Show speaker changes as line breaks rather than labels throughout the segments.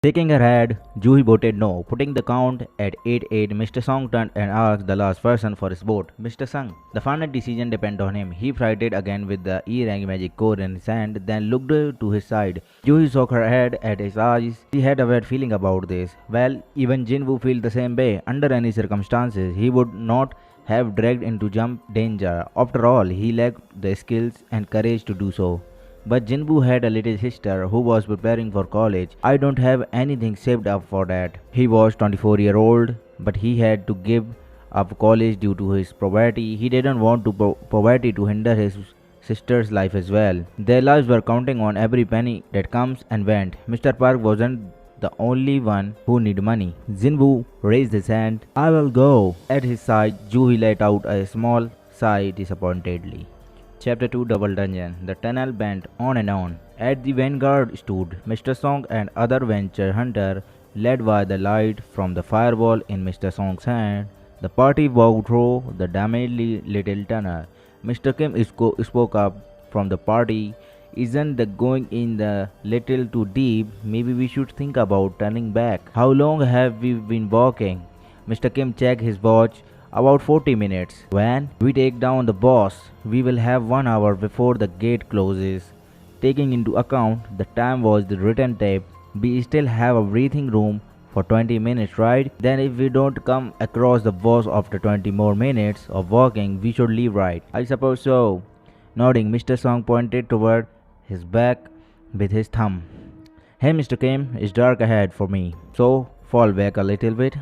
Shaking her head, Juhi voted no, putting the count at 8-8. Mr. Song turned and asked the last person for his vote. Mr. Sung. The final decision depended on him. He frightened again with the E-rank magic code in his hand, then looked to his side. Juhi shook her head at his eyes. She had a bad feeling about this. Well, even Jinwoo felt the same way. Under any circumstances, he would not have dragged into jump danger. After all, he lacked the skills and courage to do so. But Jinbu had a little sister who was preparing for college. I don't have anything saved up for that. He was 24-year-old, but he had to give up college due to his poverty. He didn't want poverty to hinder his sister's life as well. Their lives were counting on every penny that comes and went. Mr. Park wasn't the only one who needed money. Jinbu raised his hand. I will go. At his side, Juhi let out a small sigh disappointedly. Chapter 2 Double Dungeon. The tunnel went on and on. At the vanguard stood Mr. Song and other venture hunter, led by the light from the fireball in Mr. Song's hand. The party walked through the damaged little tunnel. Mr. Kim spoke up from the party. Isn't the going in the little too deep? Maybe we should think about turning back. How long have we been walking? Mr. Kim checked his watch. About 40 minutes. When we take down the boss, we will have 1 hour before the gate closes. Taking into account the time was the written tape, we still have a breathing room for 20 minutes, right? Then if we don't come across the boss after 20 more minutes of walking, we should leave, right? I suppose so. Nodding, Mr. Song pointed toward his back with his thumb. Hey Mr. Kim, it's dark ahead for me, so fall back a little bit.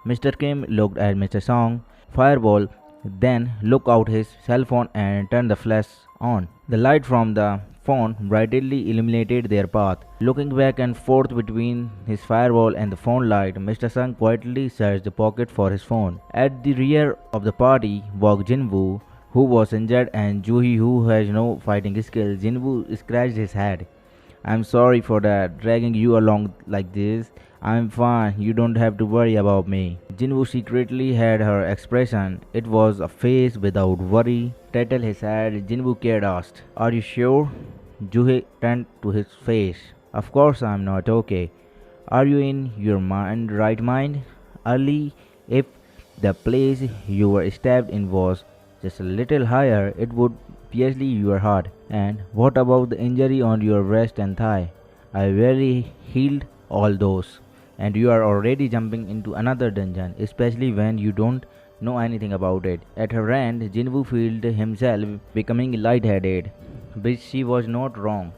Mr. Kim looked at Mr. Song. Fireball then looked out his cell phone and turned the flash on. The light from the phone brightly illuminated their path. Looking back and forth between his fireball and the phone light, Mr. Song quietly searched the pocket for his phone. At the rear of the party walked Jinwoo, who was injured, and Juhi, who has no fighting skills. Jinwoo scratched his head. I'm sorry for that, dragging you along like this. I'm fine, you don't have to worry about me. Jinwoo secretly had her expression. It was a face without worry. Tattled his head, Jinwoo cared asked, Are you sure? Juhe turned to his face. Of course I'm not okay. Are you in your right mind? Early, if the place you were stabbed in was just a little higher, it would pierce your heart. And what about the injury on your breast and thigh? I really healed all those. And you are already jumping into another dungeon, especially when you don't know anything about it. At her end, Jinwoo felt himself becoming lightheaded, but she was not wrong.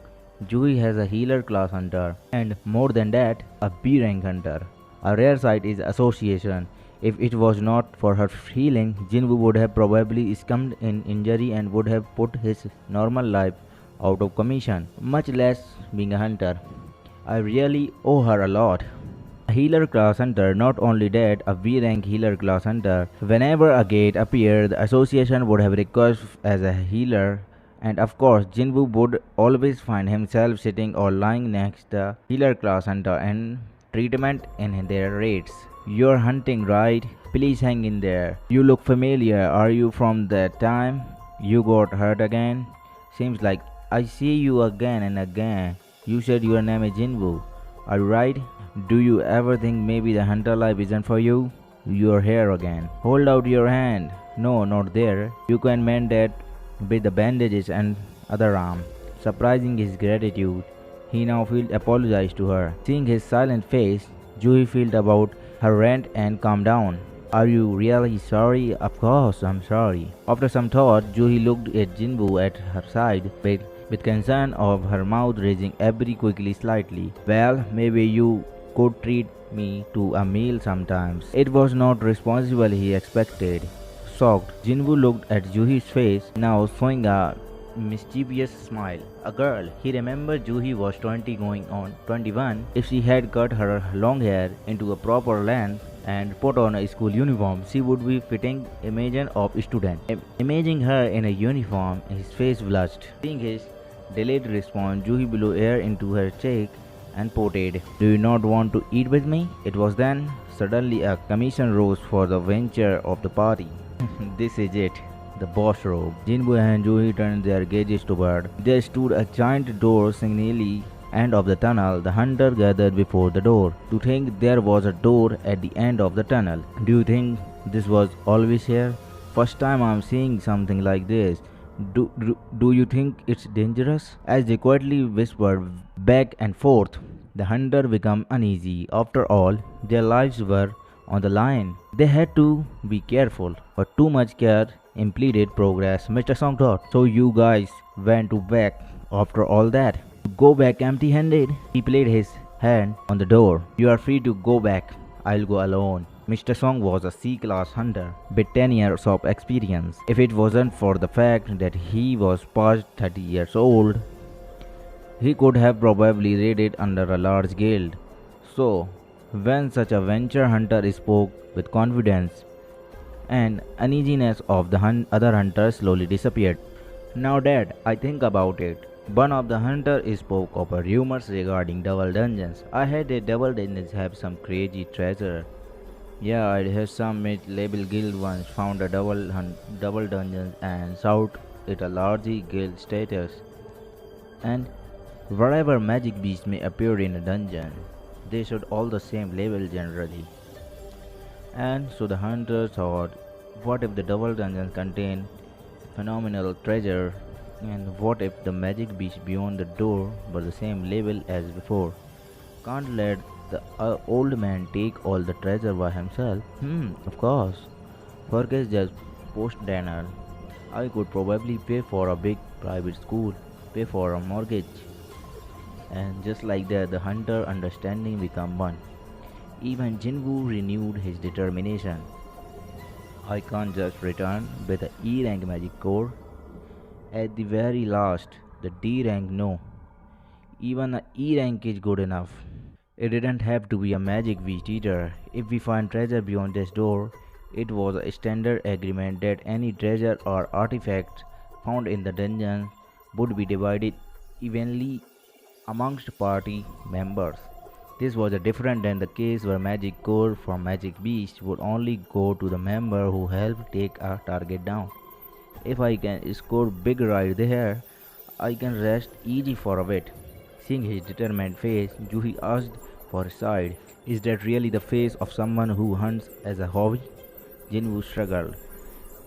Juhi has a healer class hunter, and more than that, a B rank hunter. A rare sight is association. If it was not for her healing, Jinwoo would have probably succumbed in injury and would have put his normal life out of commission, much less being a hunter. I really owe her a lot. A healer class hunter, not only that, a B rank healer class hunter. Whenever a gate appeared, the association would have requested as a healer, and of course, Jinwoo would always find himself sitting or lying next the healer class hunter and treatment in their raids. You're hunting, right? Please hang in there. You look familiar. Are you from that time you got hurt again? Seems like I see you again and again. You said your name is Jinwoo. Are you right? Do you ever think maybe the hunter life isn't for you? You're here again. Hold out your hand. No, not there. You can mend that with the bandages and other arm. Surprising his gratitude, he now felt apologized to her. Seeing his silent face, Juhi felt about her rant and calmed down. Are you really sorry? Of course, I'm sorry. After some thought, Juhi looked at Jinwoo at her side with concern of her mouth raising every quickly slightly. Well, maybe you could treat me to a meal sometimes. It was not responsible he expected. Shocked, Jinwoo looked at Juhi's face, now showing a mischievous smile. A girl. He remembered Juhi was 20 going on 21. If she had cut her long hair into a proper length and put on a school uniform, she would be fitting image of a student. Imagining her in a uniform, his face blushed. Seeing his delayed response, Juhi blew air into her cheek and pouted. Do you not want to eat with me? It was then suddenly a commission rose for the venture of the party. This is it. The boss robe. Jinwoo and Juhi turned their gazes toward. There stood a giant door signally end of the tunnel, the hunter gathered before the door to think there was a door at the end of the tunnel. Do you think this was always here? First time I'm seeing something like this. Do you think it's dangerous? As they quietly whispered back and forth, the hunter became uneasy. After all, their lives were on the line. They had to be careful, but too much care impeded progress. Mr. Song thought. So you guys went to back after all that? Go back empty handed? He played his hand on the door. You are free to go back. I'll go alone. Mr. Song was a C class hunter with 10 years of experience. If it wasn't for the fact that he was past 30 years old, he could have probably raided under a large guild. So, when such a venture hunter spoke with confidence, and uneasiness of the other hunters slowly disappeared. Now that I think about it, one of the hunters spoke of a rumors regarding double dungeons. I heard that double dungeons have some crazy treasure. Yeah, I heard some mid-level guild once found a double dungeon and sought it a large guild status. And whatever magic beast may appear in a dungeon, they should all the same level generally. And so the hunter thought, what if the double dungeons contain phenomenal treasure? And what if the magic beast beyond the door were the same level as before? Can't let the old man take all the treasure by himself. Of course. Forget just post dinner. I could probably pay for a big private school, pay for a mortgage. And just like that, the hunter understanding became one. Even Jinwoo renewed his determination. I can't just return with a E rank magic core. At the very last, the D rank no. Even a E rank is good enough. It didn't have to be a magic beast either. If we find treasure beyond this door, it was a standard agreement that any treasure or artifact found in the dungeon would be divided evenly amongst party members. This was different than the case where magic core for magic beast would only go to the member who helped take a target down. If I can score big right there, I can rest easy for a bit. Seeing his determined face, Juhi asked for a side. Is that really the face of someone who hunts as a hobby? Jinwoo struggled.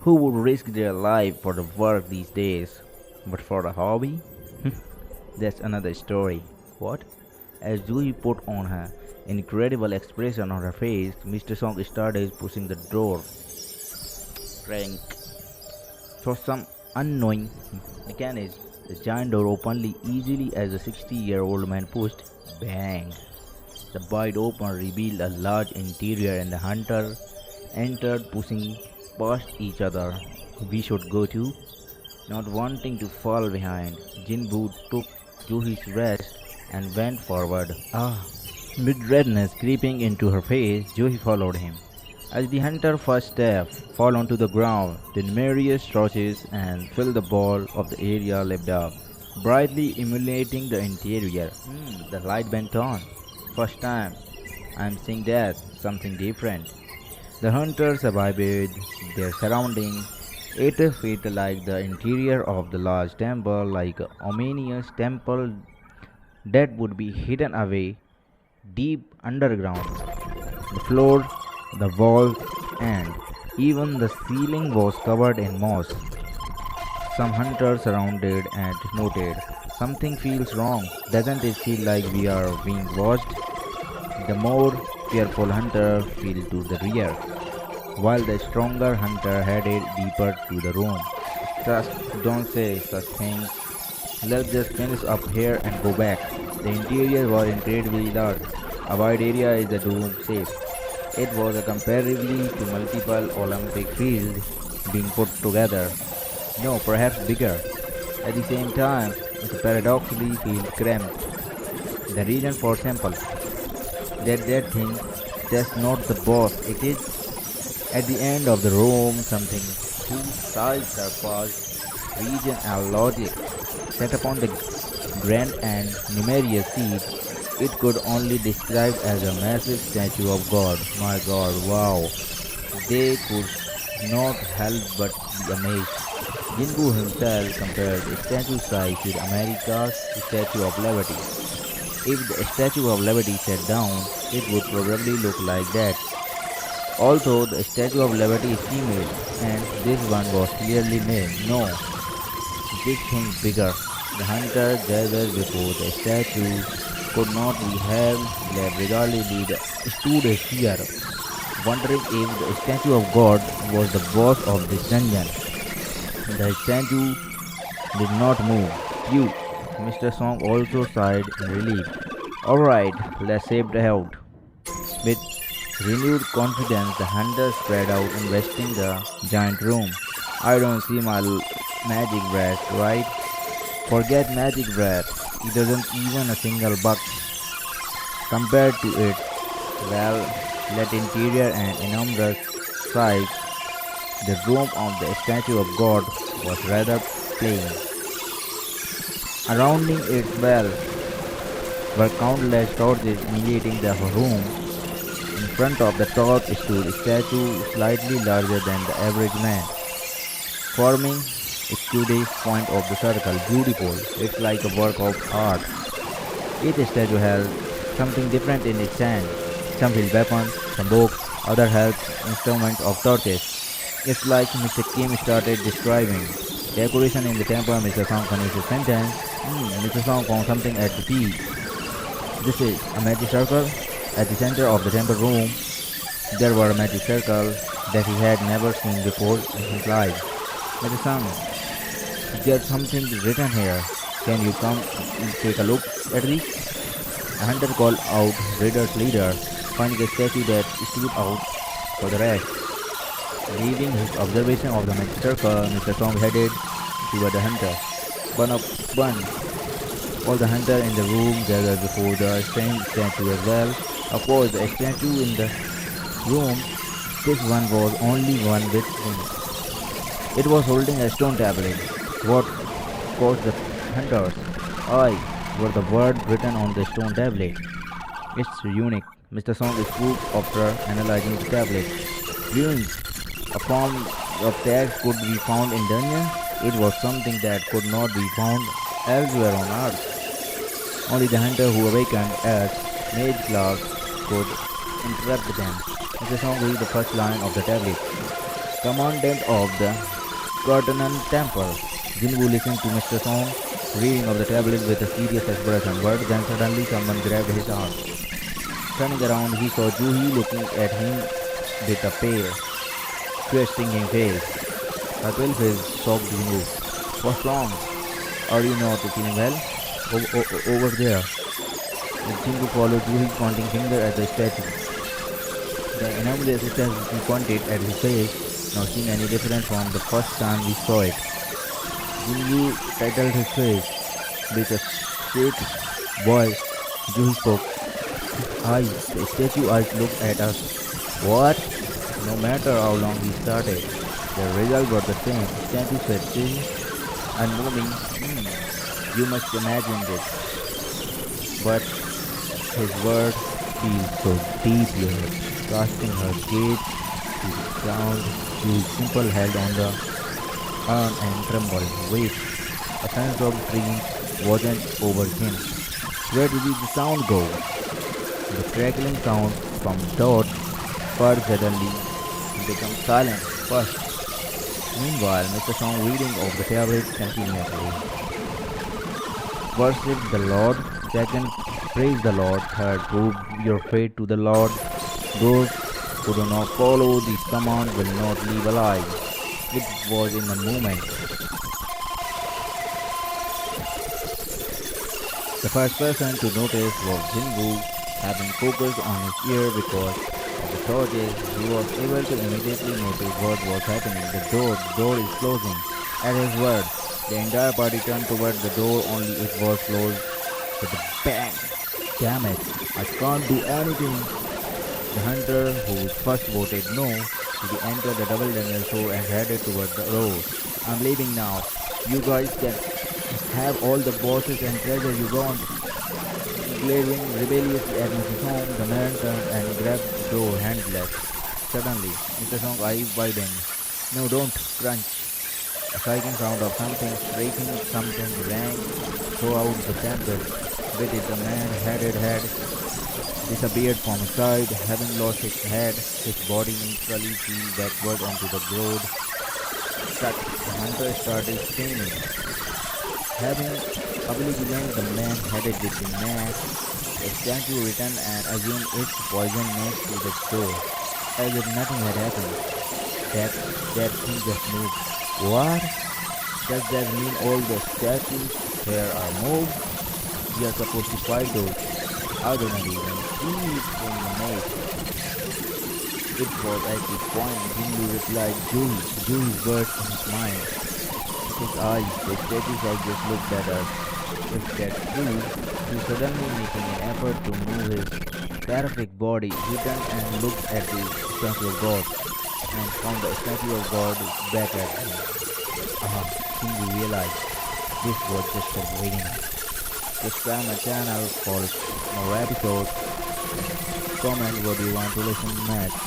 Who would risk their life for the work these days? But for a hobby? That's another story. What? As Juhi put on her incredible expression on her face, Mr. Song started pushing the door. Crank. For some unknowing mechanism, the giant door opened easily as the 60-year-old man pushed. Bang! The wide open revealed a large interior and the hunter entered pushing past each other. We should go too? Not wanting to fall behind, Jinwoo took Juhi's wrist and went forward. With redness creeping into her face, Juhi followed him. As the hunter first step fall onto the ground, the numerous torches and fill the ball of the area lit up, brightly illuminating the interior. The light went on. First time I'm seeing that, something different. The hunters survived their surroundings. It felt like the interior of the large temple, like a ominous temple that would be hidden away deep underground. The floor, the walls, and even the ceiling was covered in moss. Some hunters surrounded and noted, something feels wrong. Doesn't it feel like we are being watched? The more careful hunter fell to the rear, while the stronger hunter headed deeper to the room. Trust, don't say such things. Let's just finish up here and go back. The interior was incredibly large. A wide area is the doom safe. It was a comparatively to multiple Olympic fields being put together. No, perhaps bigger. At the same time, it paradoxically feels cramped. The reason for simple. That thing, that's not the boss. It is at the end of the room something whose size surpassed reason and logic. Set upon the grand and numerous seat, it could only describe as a massive statue of God. My God, wow. They could not help but be amazed. Jingu himself compared the statue size with America's Statue of Liberty. If the Statue of Liberty sat down, it would probably look like that. Although the Statue of Liberty is female, and this one was clearly male. No, this thing bigger. The hunter gathered before the statue could not be held, regardlessly stood here, wondering if the statue of God was the boss of this dungeon. The statue did not move. Phew, Mr. Song also sighed in relief. Alright, let's save the out. With renewed confidence, the hunter spread out, investing the giant room. I don't see my magic breath, right? Forget magic breath. It doesn't even a single buck compared to it. Well, let interior and enormous size, the room of the statue of God was rather plain. Surrounding its well were countless torches illuminating the room. In front of the torch stood a statue slightly larger than the average man, forming a curious point of the circle. Beautiful. It's like a work of art. Each statue held something different in its hand. Some held weapons, some books, others held instruments of torches. It's like Mr. Kim started describing. Decoration in the temple, Mr. Song finished his sentence. Mr. Song found something at the peak. This is a magic circle. At the center of the temple room, there were a magic circle that he had never seen before in his life. Mr. Song, there's something written here. Can you come and take a look at this? A hunter called out Raider's leader, finding a statue that stood out for the rest. Leaving his observation of the magic circle, Mr. Song headed toward the hunter. One of one. All the hunters in the room gathered before the strange statue as well. Of course, the statue in the room, this one was only one with him. It was holding a stone tablet. What caused the hunters? I were the words written on the stone tablet. It's unique. Mr. Song spoke after analyzing the tablet. Runes, a form of text could be found in dungeons. It was something that could not be found elsewhere on earth. Only the hunter who awakened as mage class could interrupt them. Mr. Song read the first line of the tablet. Commandant of the Curtanan Temple. Jinwoo listened to Mr. Song reading of the tablet with a serious expression, but then suddenly someone grabbed his arm. Turning around, he saw Juhi looking at him with a pale, sweat-stinging face. A pale face shocked Jinwoo. What's wrong? Are you not feeling well? Over there. Jinwoo followed Juhi's pointing finger at the statue. The enormous statue pointed at his face, not seeing any difference from the first time we saw it. Jinwoo titled his face. With a straight voice, Juhi spoke. Eyes, the statue eyes looked at us. What? No matter how long he started, the result was the same. Statue said still and moving. You must imagine this. But his word feels so deep here, casting her gaze to the ground. She simple held on the urn and trembled. Wait, a sense of dream wasn't over him. Where did the sound go? The crackling sound from Dot Bird suddenly became silent first. Meanwhile, Mr. Song reading of the tablet continuously. Worship the Lord. Second, praise the Lord. Third, prove your faith to the Lord. Those who do not follow these commands will not live alive. It was in a moment. The first person to notice was Jinwoo, having focused on his ear because of the torches. He was able to immediately notice what was happening. The door is closing. At his word, the entire party turned toward the door, only it was closed with a bang. Damn it, I can't do anything. The hunter who first voted no, he entered the double dungeon store and headed toward the road. I'm leaving now. You guys can have all the bosses and treasure you want. Glaring rebelliously at Mr. Song, the man turned and grabbed the door handless. Suddenly, Mr. Song eyes widened. No, don't. Crunch. A striking sound of something breaking something rang throughout the temple. With it, the man-headed head disappeared from his side. Having lost his head, his body naturally fell backward onto the broad stretch. The hunter started screaming. Having obliterated the man-headed with the neck, the statue returned and assumed its poison next to the door, as if nothing had happened. That, that thing just moved. What? Does that mean all the statues here are moved? We are supposed to fight those. I don't even see it from the maze. It was at this point Hindu replied, Juhi. Juhi burst in his mind. His eyes, the statues had just looked at us. If that's true, he suddenly making an effort to move his terrific body, he turned and looked at the statue of God and found the statue of God back at him. Hindu realized this was just the beginning. Subscribe my channel for more episodes. Comment what you want to listen next.